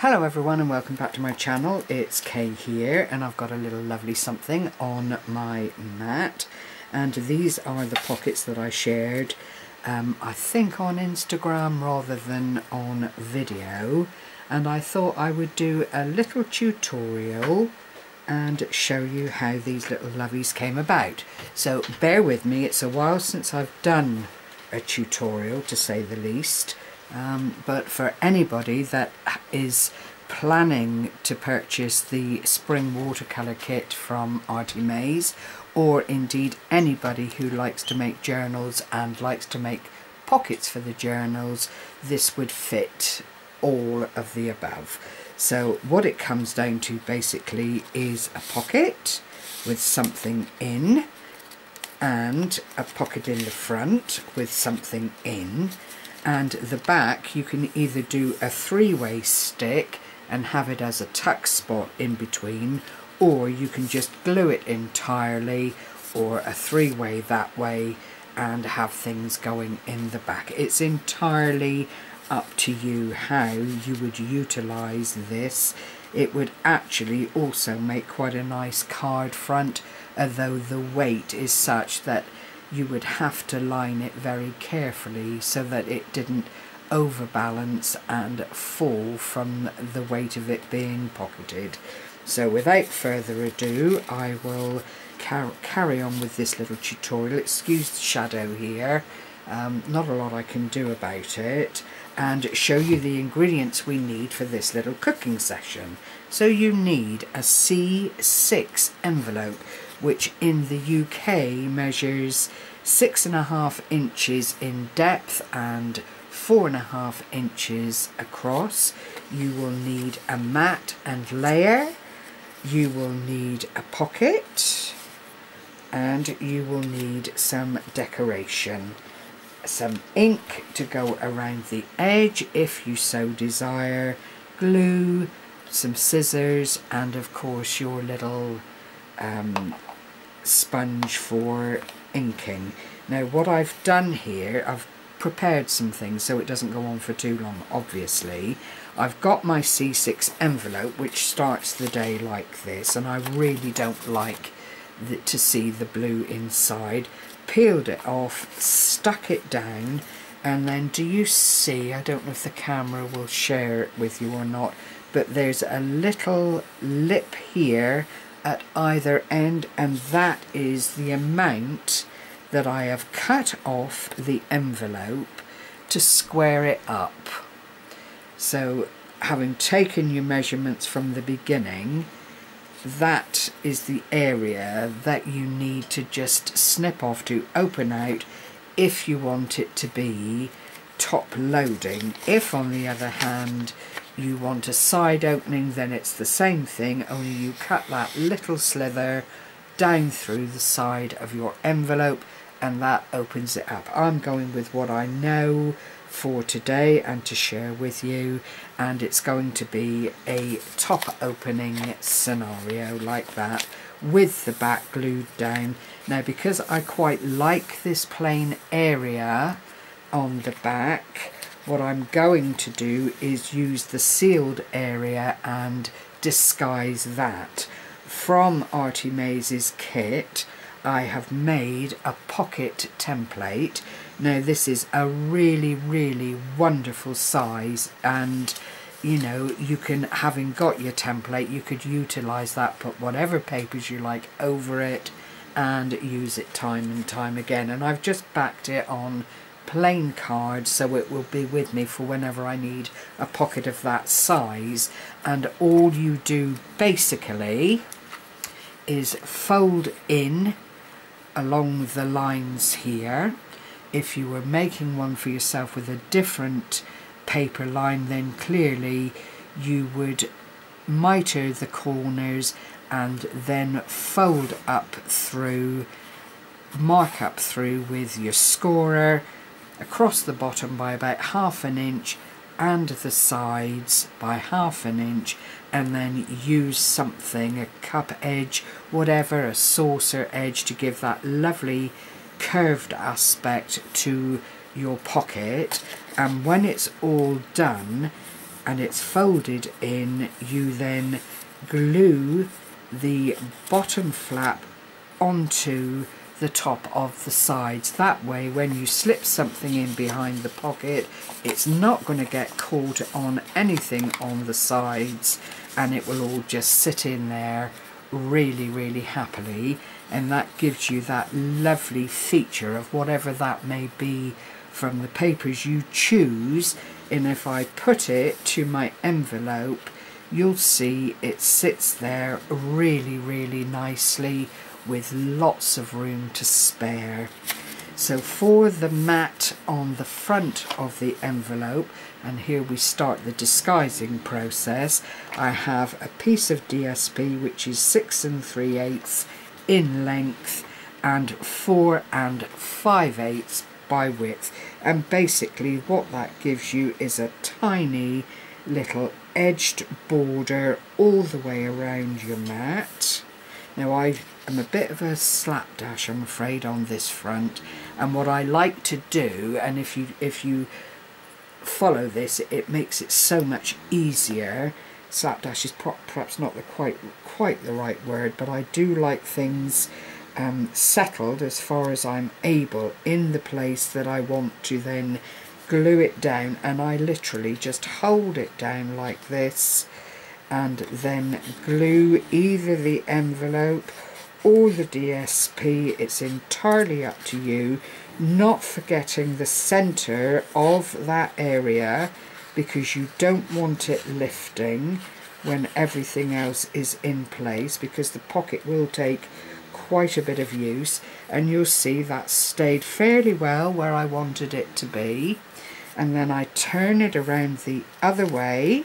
Hello everyone and welcome back to my channel. It's Kay here and I've got a little lovely something on my mat, and these are the pockets that I shared I think on Instagram rather than on video, and I thought I would do a little tutorial and show you how these little lovies came about. So bear with me, it's a while since I've done a tutorial to say the least. But for anybody that is planning to purchase the spring watercolour kit from Artymaze, or indeed anybody who likes to make journals and likes to make pockets for the journals, this would fit all of the above. So what it comes down to basically is a pocket with something in, and a pocket in the front with something in. And the back, you can either do a three-way stick and have it as a tuck spot in between, or you can just glue it entirely, or a three-way that way and have things going in the back. It's entirely up to you how you would utilize this. It would actually also make quite a nice card front, although the weight is such that you would have to line it very carefully so that it didn't overbalance and fall from the weight of it being pocketed. So without further ado, I will carry on with this little tutorial. Excuse the shadow here, not a lot I can do about it, and show you the ingredients we need for this little cooking session. So you need a C6 envelope, which in the UK measures 6.5 inches in depth and 4.5 inches across. You will need a mat and layer, you will need a pocket, and you will need some decoration. Some ink to go around the edge if you so desire, glue, some scissors, and of course your little sponge for inking. Now what I've done here, I've prepared some things so it doesn't go on for too long. Obviously I've got my C6 envelope which starts the day like this, and I really don't like to see the blue inside. Peeled it off, stuck it down, and then do you see, I don't know if the camera will share it with you or not, but there's a little lip here at either end, and that is the amount that I have cut off the envelope to square it up. So having taken your measurements from the beginning, that is the area that you need to just snip off to open out if you want it to be top loading. If on the other hand you want a side opening, then it's the same thing, only you cut that little slither down through the side of your envelope and that opens it up. I'm going with what I know for today and to share with you, and it's going to be a top opening scenario like that with the back glued down. Now because I quite like this plain area on the back, what I'm going to do is use the sealed area and disguise that. From Artymaze's kit I have made a pocket template. Now this is a really wonderful size, and you know, you can, having got your template, you could utilize that, put whatever papers you like over it and use it time and time again. And I've just backed it on plain card so it will be with me for whenever I need a pocket of that size. And all you do basically is fold in along the lines here. If you were making one for yourself with a different paper line, then clearly you would miter the corners and then fold up through, mark up through with your scorer across the bottom by about 1/2 inch and the sides by 1/2 inch, and then use something, a cup edge, whatever, a saucer edge, to give that lovely curved aspect to your pocket. And when it's all done, and it's folded in, you then glue the bottom flap onto the top of the sides. That way when you slip something in behind the pocket, it's not going to get caught on anything on the sides, and it will all just sit in there really, really happily, and that gives you that lovely feature of whatever that may be from the papers you choose. And if I put it to my envelope, you'll see it sits there really, really nicely with lots of room to spare. So for the mat on the front of the envelope, and here we start the disguising process, I have a piece of DSP which is 6 3/8 in length and 4 5/8 by width, and basically what that gives you is a tiny little edged border all the way around your mat. Now I am a bit of a slapdash, I'm afraid, on this front, and what I like to do, and if you follow this, it makes it so much easier. Slapdash is perhaps not quite the right word, but I do like things settled as far as I'm able in the place that I want to then glue it down, and I literally just hold it down like this and then glue either the envelope or the DSP. It's entirely up to you, not forgetting the center of that area, because you don't want it lifting when everything else is in place, because the pocket will take quite a bit of use, and you'll see that stayed fairly well where I wanted it to be. And then I turn it around the other way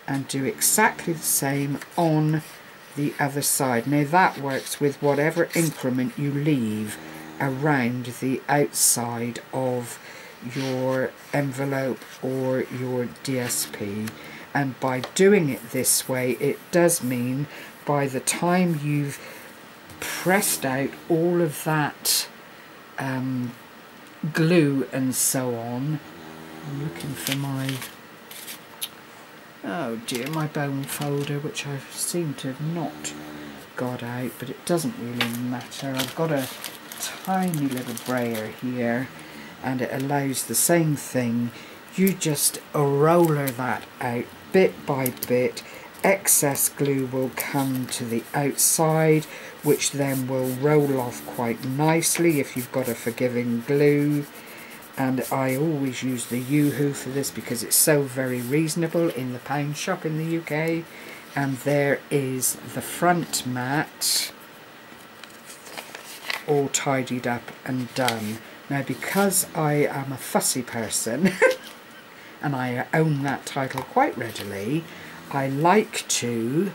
and do exactly the same on the other side. Now that works with whatever increment you leave around the outside of your envelope or your DSP, and by doing it this way, it does mean by the time you've pressed out all of that glue and so on, I'm looking for my, oh dear, my bone folder, which I seem to have not got out, but it doesn't really matter. I've got a tiny little brayer here, and it allows the same thing. You just roller that out bit by bit. Excess glue will come to the outside, which then will roll off quite nicely if you've got a forgiving glue. And I always use the Yoo-Hoo for this because it's so very reasonable in the pound shop in the UK. And there is the front mat all tidied up and done. Now, because I am a fussy person and I own that title quite readily, I like to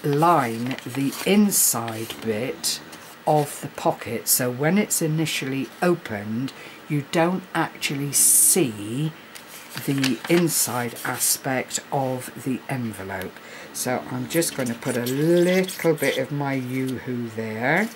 line the inside bit of the pocket, so when it's initially opened you don't actually see the inside aspect of the envelope. So I'm just going to put a little bit of my Yoo-Hoo there,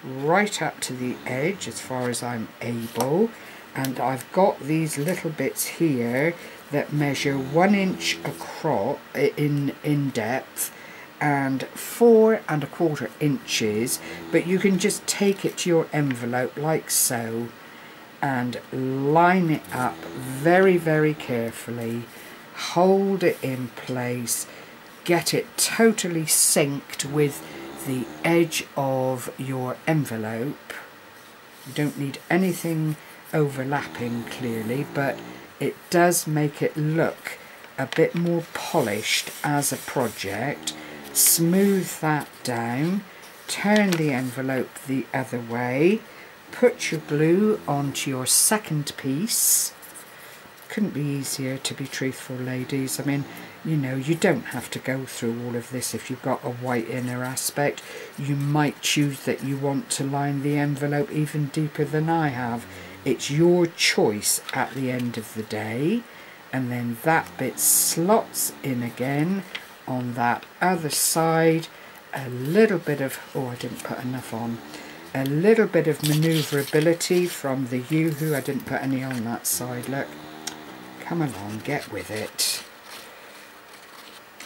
right up to the edge as far as I'm able, and I've got these little bits here that measure 1 inch across in depth and 4 1/4 inches, but you can just take it to your envelope like so and line it up very, very carefully, hold it in place, get it totally synced with the edge of your envelope. You don't need anything overlapping clearly, but it does make it look a bit more polished as a project. Smooth that down, turn the envelope the other way, put your glue onto your second piece. Couldn't be easier, to be truthful, ladies. I mean, you know, you don't have to go through all of this if you've got a white inner aspect. You might choose that you want to line the envelope even deeper than I have. It's your choice at the end of the day. And then that bit slots in again on that other side. A little bit of, oh, I didn't put enough on. A little bit of manoeuvrability from the Yoo-Hoo. I didn't put any on that side, look. Come along, get with it.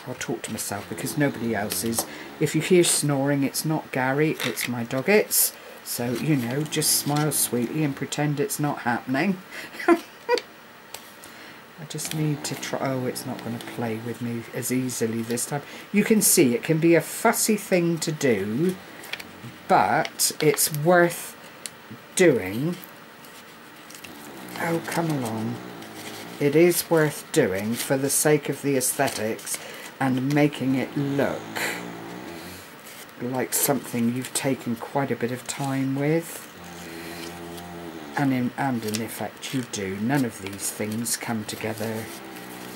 I'll talk to myself because nobody else is. If you hear snoring, it's not Gary, it's my doggets. So, you know, just smile sweetly and pretend it's not happening. I just need to try. Oh, it's not going to play with me as easily this time. You can see it can be a fussy thing to do, but it's worth doing. Oh, come along. It is worth doing for the sake of the aesthetics and making it look like something you've taken quite a bit of time with. And in effect you do. None of these things come together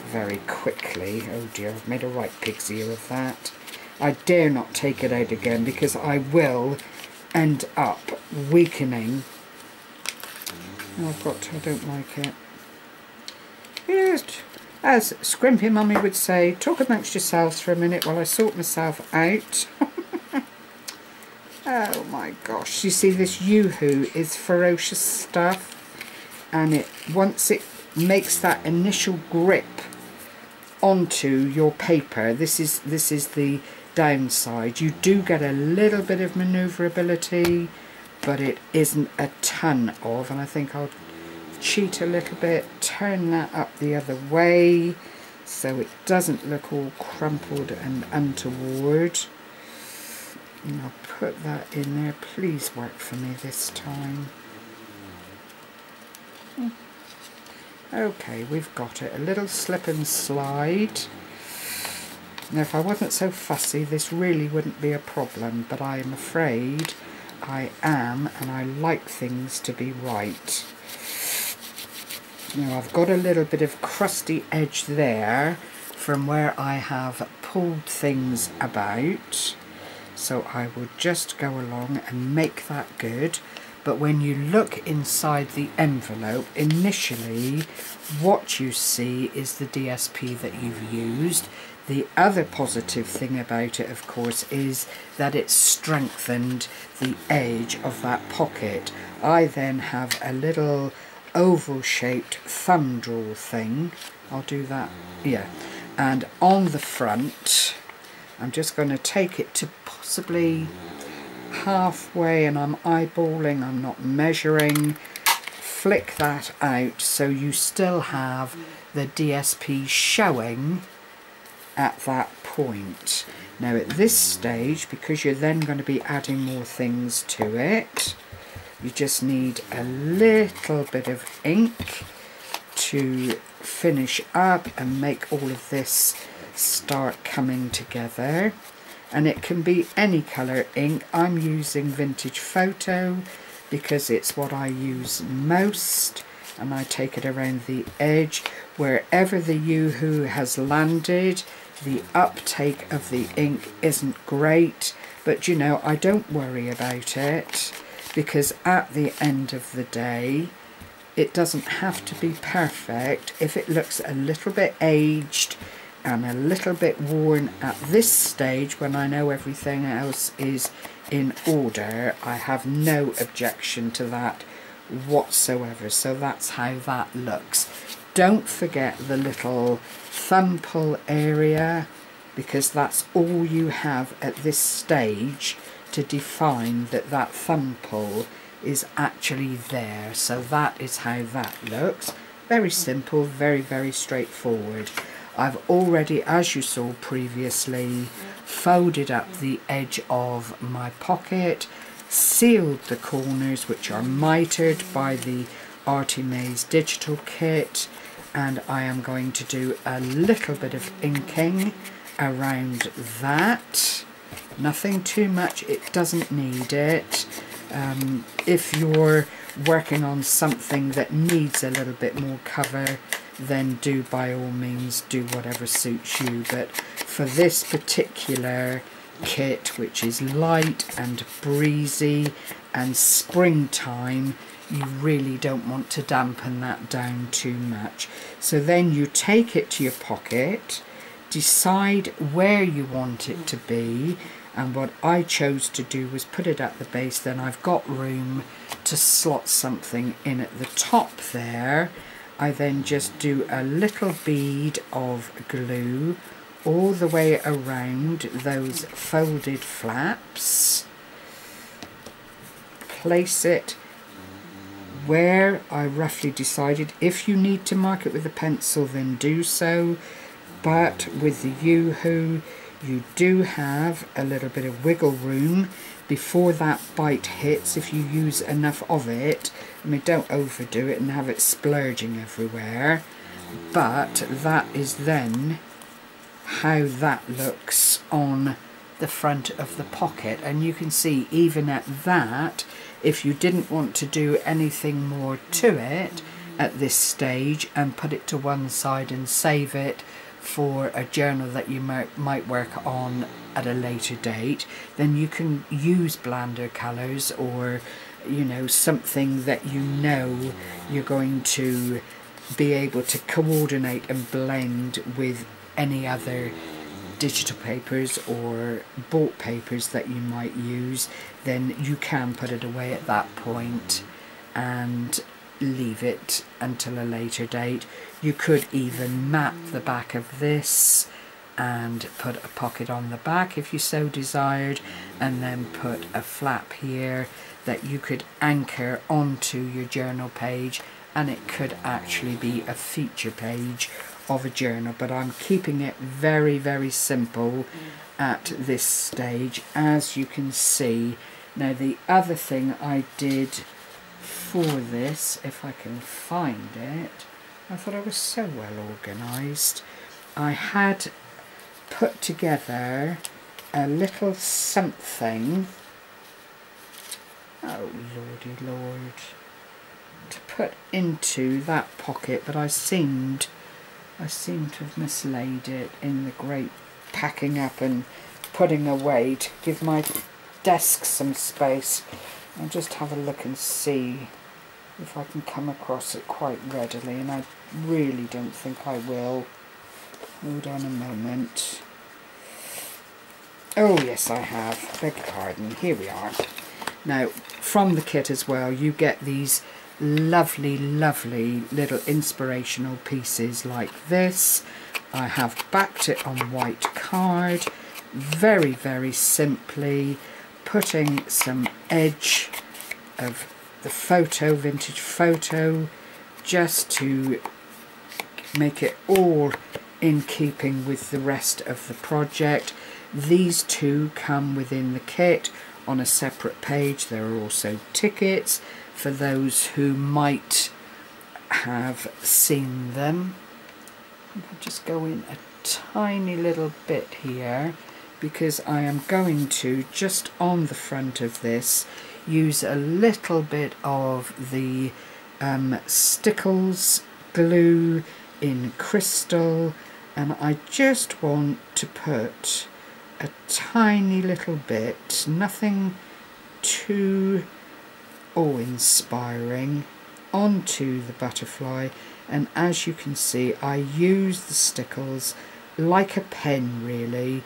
very quickly. Oh dear, I've made a right pig's ear of that. I dare not take it out again because I will end up weakening. Oh, I don't like it. Yes, as Scrimpy Mummy would say, talk amongst yourselves for a minute while I sort myself out. Oh my gosh, you see this Yoo-hoo is ferocious stuff, and once it makes that initial grip onto your paper, this is the downside. You do get a little bit of manoeuvrability, but it isn't a ton of, and I think I'll cheat a little bit, turn that up the other way so it doesn't look all crumpled and untoward. And I'll put that in there. Please work for me this time. Okay, we've got it. A little slip and slide. Now, if I wasn't so fussy, this really wouldn't be a problem, but I am afraid I am, and I like things to be right. Now, I've got a little bit of crusty edge there from where I have pulled things about. So I will just go along and make that good. But when you look inside the envelope, initially what you see is the DSP that you've used. The other positive thing about it, of course, is that it's strengthened the edge of that pocket. I then have a little oval-shaped thumb drawer thing. I'll do that, yeah. And on the front, I'm just going to take it to possibly halfway, and I'm eyeballing, I'm not measuring. Flick that out so you still have the DSP showing at that point. Now at this stage, because you're then going to be adding more things to it, you just need a little bit of ink to finish up and make all of this start coming together. And it can be any colour ink. I'm using Vintage Photo because it's what I use most, and I take it around the edge. Wherever the Yoo-hoo has landed, the uptake of the ink isn't great, but you know, I don't worry about it because at the end of the day it doesn't have to be perfect. If it looks a little bit aged and a little bit worn at this stage, when I know everything else is in order, I have no objection to that whatsoever. So that's how that looks. Don't forget the little thumb pull area, because that's all you have at this stage to define that that thumb pull is actually there. So that is how that looks. Very simple, very, very straightforward. I've already, as you saw previously, folded up the edge of my pocket, sealed the corners, which are mitered by the Artymaze digital kit, and I am going to do a little bit of inking around that. Nothing too much, it doesn't need it. If you're working on something that needs a little bit more cover, then do by all means do whatever suits you. But for this particular kit, which is light and breezy and springtime, you really don't want to dampen that down too much. So then you take it to your pocket, decide where you want it to be, and what I chose to do was put it at the base. Then I've got room to slot something in at the top there. I then just do a little bead of glue all the way around those folded flaps. Place it where I roughly decided. If you need to mark it with a pencil, then do so, but with the Yoo-hoo you do have a little bit of wiggle room before that bite hits. If you use enough of it, I mean, don't overdo it and have it splurging everywhere, but that is then how that looks on the front of the pocket. And you can see, even at that, if you didn't want to do anything more to it at this stage and put it to one side and save it for a journal that you might work on at a later date, then you can use blander colours, or you know, something that you know you're going to be able to coordinate and blend with any other digital papers or bought papers that you might use. Then you can put it away at that point and leave it until a later date. You could even map the back of this and put a pocket on the back if you so desired, and then put a flap here that you could anchor onto your journal page, and it could actually be a feature page of a journal. But I'm keeping it very, very simple at this stage, as you can see. Now, the other thing I did for this, if I can find it, I thought I was so well organised. I had put together a little something, oh lordy lord, to put into that pocket, but I seem to have mislaid it in the great packing up and putting away to give my desk some space. I'll just have a look and see if I can come across it quite readily, and I really don't think I will. Hold on a moment. Oh yes, I have. Beg your pardon. Here we are. Now, from the kit as well, you get these lovely, lovely little inspirational pieces like this. I have backed it on white card, very, very simply, putting some edge of the photo, vintage photo, just to make it all in keeping with the rest of the project. These two come within the kit on a separate page. There are also tickets for those who might have seen them. I'll just go in a tiny little bit here, because I am going to, just on the front of this, use a little bit of the Stickles glue in crystal, and I just want to put a tiny little bit, nothing too awe-inspiring, onto the butterfly. And as you can see, I use the Stickles like a pen really,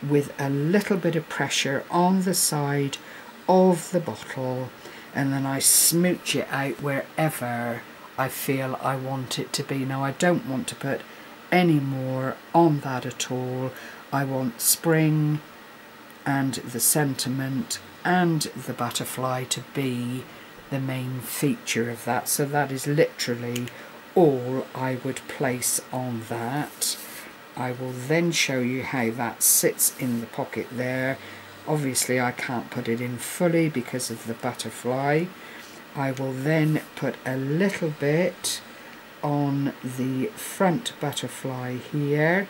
with a little bit of pressure on the side of the bottle, and then I smooch it out wherever I feel I want it to be. Now, I don't want to put any more on that at all. I want spring and the sentiment and the butterfly to be the main feature of that. So that is literally all I would place on that. I will then show you how that sits in the pocket there. Obviously I can't put it in fully because of the butterfly. I will then put a little bit on the front butterfly here,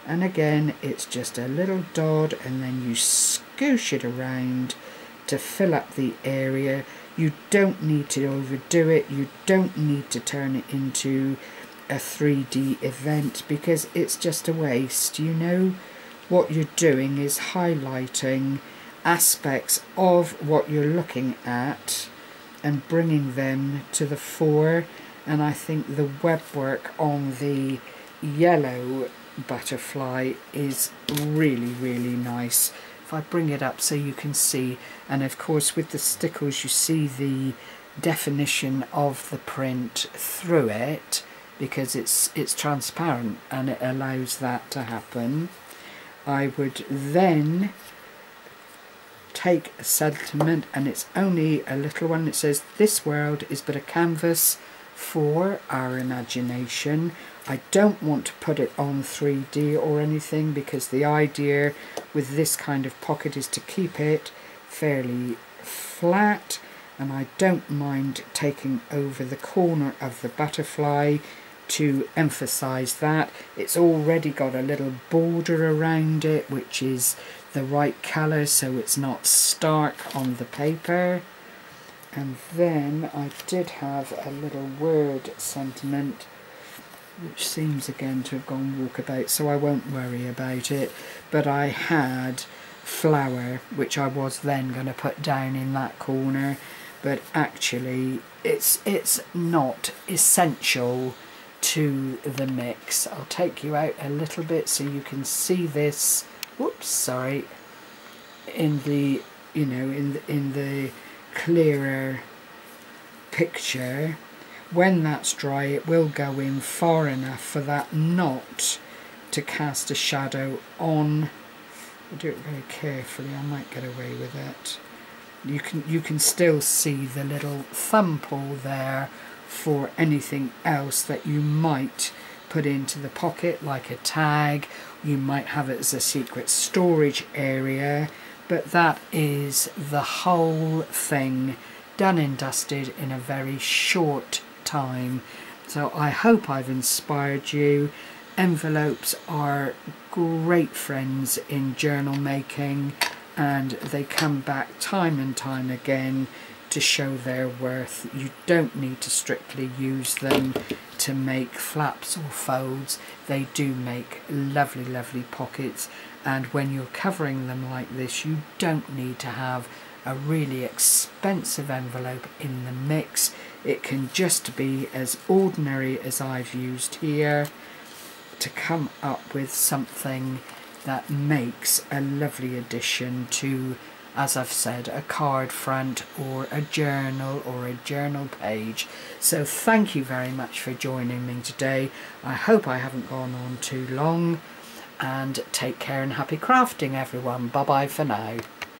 and again it's just a little dot, and then you scoosh it around to fill up the area. You don't need to overdo it, you don't need to turn it into a 3D event, because it's just a waste. You know, what you're doing is highlighting aspects of what you're looking at and bringing them to the fore. And I think the web work on the yellow butterfly is really, really nice. If I bring it up so you can see, and of course with the Stickles you see the definition of the print through it. because it's transparent and it allows that to happen. I would then take a sentiment, and it's only a little one. It says, "This world is but a canvas for our imagination." I don't want to put it on 3D or anything, because the idea with this kind of pocket is to keep it fairly flat, and I don't mind taking over the corner of the butterfly to emphasize that. It's already got a little border around it, which is the right colour, so it's not stark on the paper. And then I did have a little word sentiment, which seems again to have gone walkabout, so I won't worry about it. But I had flower, which I was then going to put down in that corner, but actually it's not essential to the mix. I'll take you out a little bit so you can see this, whoops, sorry, in the, you know, in the clearer picture. When that's dry, it will go in far enough for that not to cast a shadow on. I do it very carefully, I might get away with it. You can still see the little thumb pull there for anything else that you might put into the pocket, like a tag. You might have it as a secret storage area, but that is the whole thing done and dusted in a very short time. So I hope I've inspired you. Envelopes are great friends in journal making, and they come back time and time again to show their worth. You don't need to strictly use them to make flaps or folds. They do make lovely, lovely pockets, and when you're covering them like this, you don't need to have a really expensive envelope in the mix. It can just be as ordinary as I've used here to come up with something that makes a lovely addition to, as I've said, a card front or a journal page. So thank you very much for joining me today. I hope I haven't gone on too long, and take care and happy crafting, everyone. Bye bye for now.